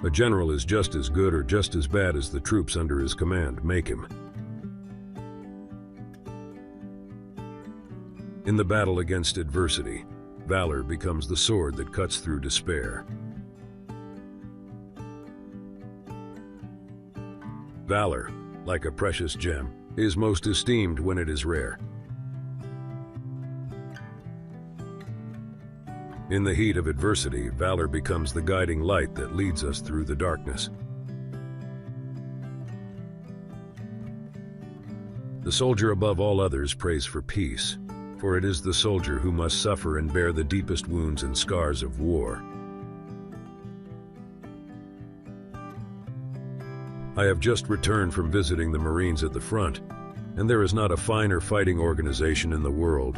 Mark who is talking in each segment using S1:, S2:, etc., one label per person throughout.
S1: A general is just as good or just as bad as the troops under his command make him. In the battle against adversity, valor becomes the sword that cuts through despair. Valor, like a precious gem, is most esteemed when it is rare. In the heat of adversity, valor becomes the guiding light that leads us through the darkness. The soldier above all others prays for peace, for it is the soldier who must suffer and bear the deepest wounds and scars of war. I have just returned from visiting the Marines at the front, and there is not a finer fighting organization in the world.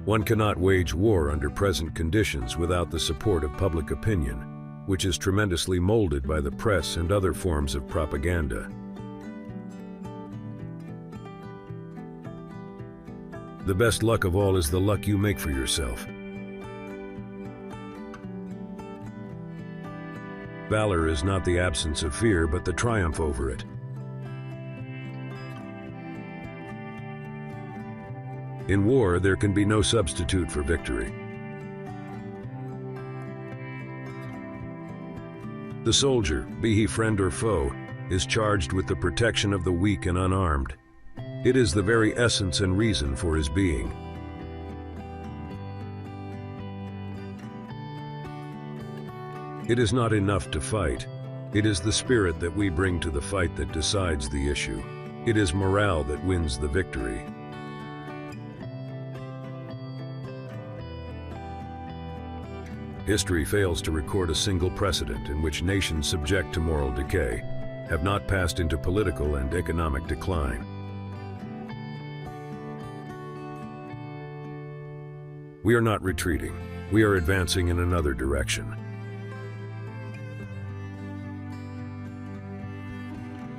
S1: One cannot wage war under present conditions without the support of public opinion, which is tremendously molded by the press and other forms of propaganda. The best luck of all is the luck you make for yourself. Valor is not the absence of fear, but the triumph over it. In war, there can be no substitute for victory. The soldier, be he friend or foe, is charged with the protection of the weak and unarmed. It is the very essence and reason for his being. It is not enough to fight. It is the spirit that we bring to the fight that decides the issue. It is morale that wins the victory. History fails to record a single precedent in which nations subject to moral decay have not passed into political and economic decline. We are not retreating. We are advancing in another direction.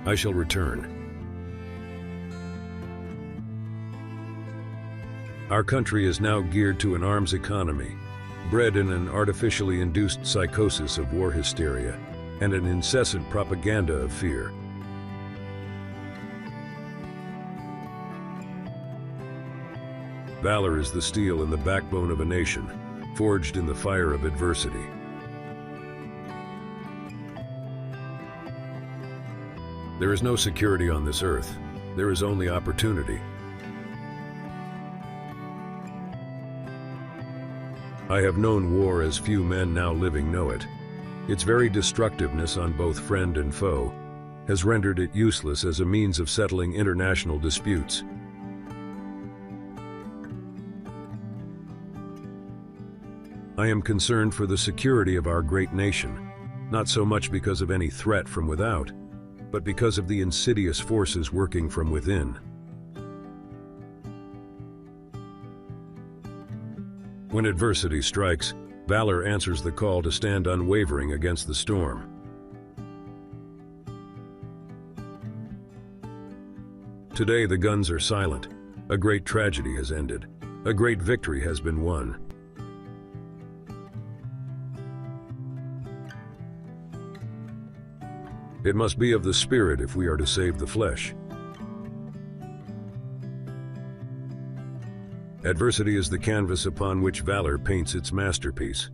S1: I shall return. Our country is now geared to an arms economy, bred in an artificially induced psychosis of war hysteria and an incessant propaganda of fear. Valor is the steel in the backbone of a nation, forged in the fire of adversity. There is no security on this earth. There is only opportunity. I have known war as few men now living know it. Its very destructiveness on both friend and foe has rendered it useless as a means of settling international disputes. I am concerned for the security of our great nation, not so much because of any threat from without, but because of the insidious forces working from within. When adversity strikes, valor answers the call to stand unwavering against the storm. Today the guns are silent. A great tragedy has ended. A great victory has been won. It must be of the spirit if we are to save the flesh. Adversity is the canvas upon which valor paints its masterpiece.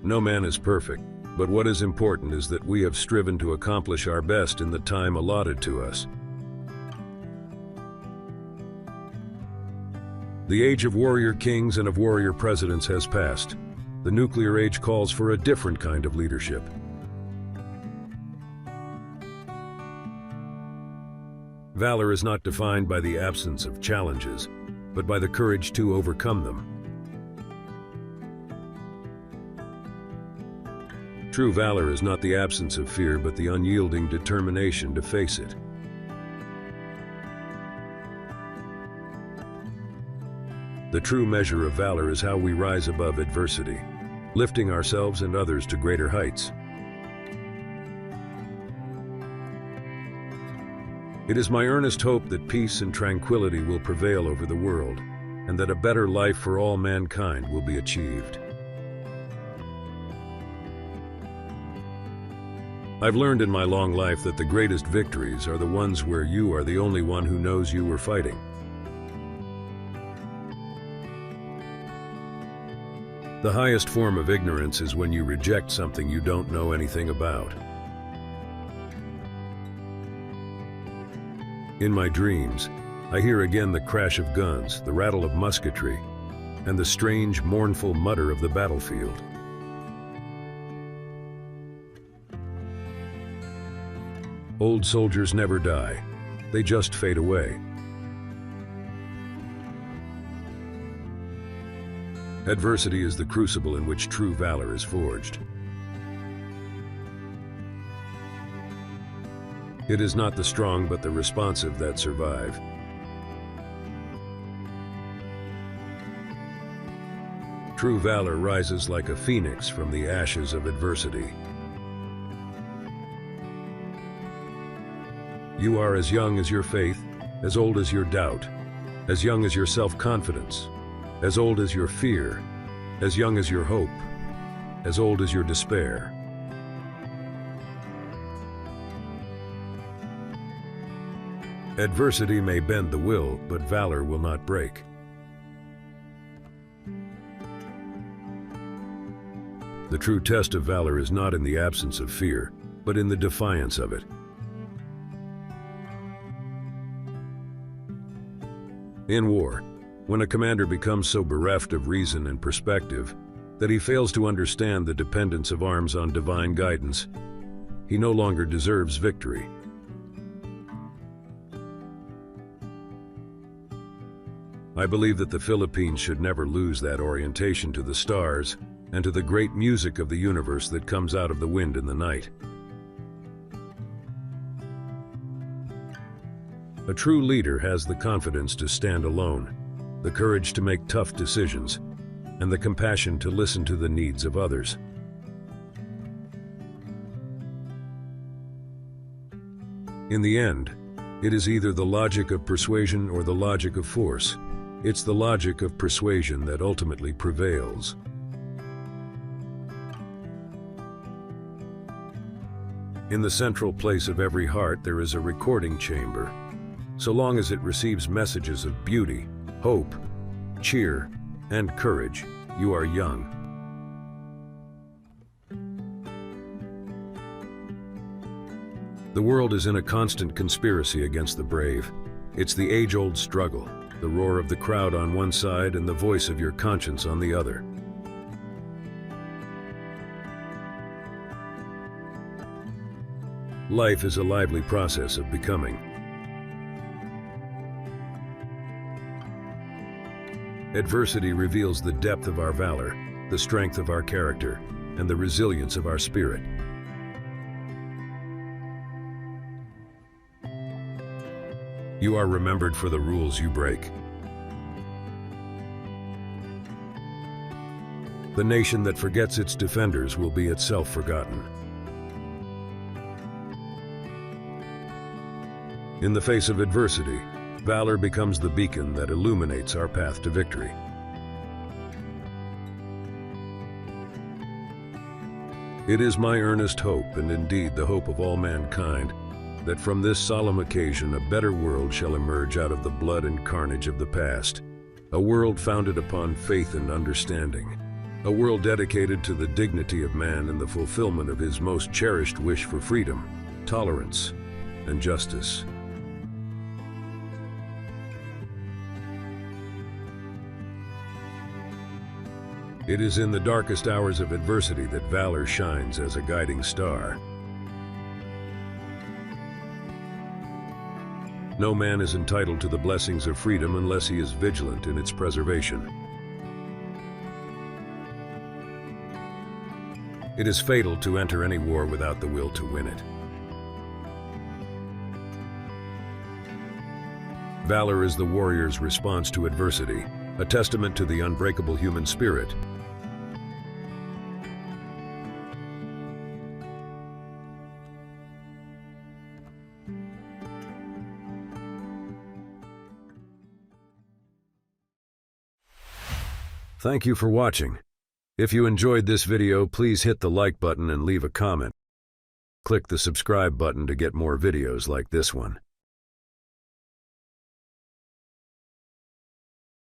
S1: No man is perfect, but what is important is that we have striven to accomplish our best in the time allotted to us. The age of warrior kings and of warrior presidents has passed. The nuclear age calls for a different kind of leadership. Valor is not defined by the absence of challenges, but by the courage to overcome them. True valor is not the absence of fear, but the unyielding determination to face it. The true measure of valor is how we rise above adversity, lifting ourselves and others to greater heights. It is my earnest hope that peace and tranquility will prevail over the world, and that a better life for all mankind will be achieved. I've learned in my long life that the greatest victories are the ones where you are the only one who knows you were fighting. The highest form of ignorance is when you reject something you don't know anything about. In my dreams, I hear again the crash of guns, the rattle of musketry, and the strange, mournful mutter of the battlefield. Old soldiers never die. They just fade away. Adversity is the crucible in which true valor is forged. It is not the strong but the responsive that survive. True valor rises like a phoenix from the ashes of adversity. You are as young as your faith, as old as your doubt, as young as your self-confidence, as old as your fear, as young as your hope, as old as your despair. Adversity may bend the will, but valor will not break. The true test of valor is not in the absence of fear, but in the defiance of it. In war, when a commander becomes so bereft of reason and perspective that he fails to understand the dependence of arms on divine guidance, he no longer deserves victory. I believe that the Philippines should never lose that orientation to the stars and to the great music of the universe that comes out of the wind in the night. A true leader has the confidence to stand alone, the courage to make tough decisions, and the compassion to listen to the needs of others. In the end, it is either the logic of persuasion or the logic of force. It's the logic of persuasion that ultimately prevails. In the central place of every heart there is a recording chamber. So long as it receives messages of beauty, hope, cheer, and courage, you are young. The world is in a constant conspiracy against the brave. It's the age-old struggle, the roar of the crowd on one side and the voice of your conscience on the other. Life is a lively process of becoming. Adversity reveals the depth of our valor, the strength of our character, and the resilience of our spirit. You are remembered for the rules you break. The nation that forgets its defenders will be itself forgotten. In the face of adversity, valor becomes the beacon that illuminates our path to victory. It is my earnest hope, and indeed the hope of all mankind, that from this solemn occasion a better world shall emerge out of the blood and carnage of the past, a world founded upon faith and understanding, a world dedicated to the dignity of man and the fulfillment of his most cherished wish for freedom, tolerance, and justice. It is in the darkest hours of adversity that valor shines as a guiding star. No man is entitled to the blessings of freedom unless he is vigilant in its preservation. It is fatal to enter any war without the will to win it. Valor is the warrior's response to adversity, a testament to the unbreakable human spirit. Thank you for watching. If you enjoyed this video, please hit the like button and leave a comment. Click the subscribe button to get more videos like this one.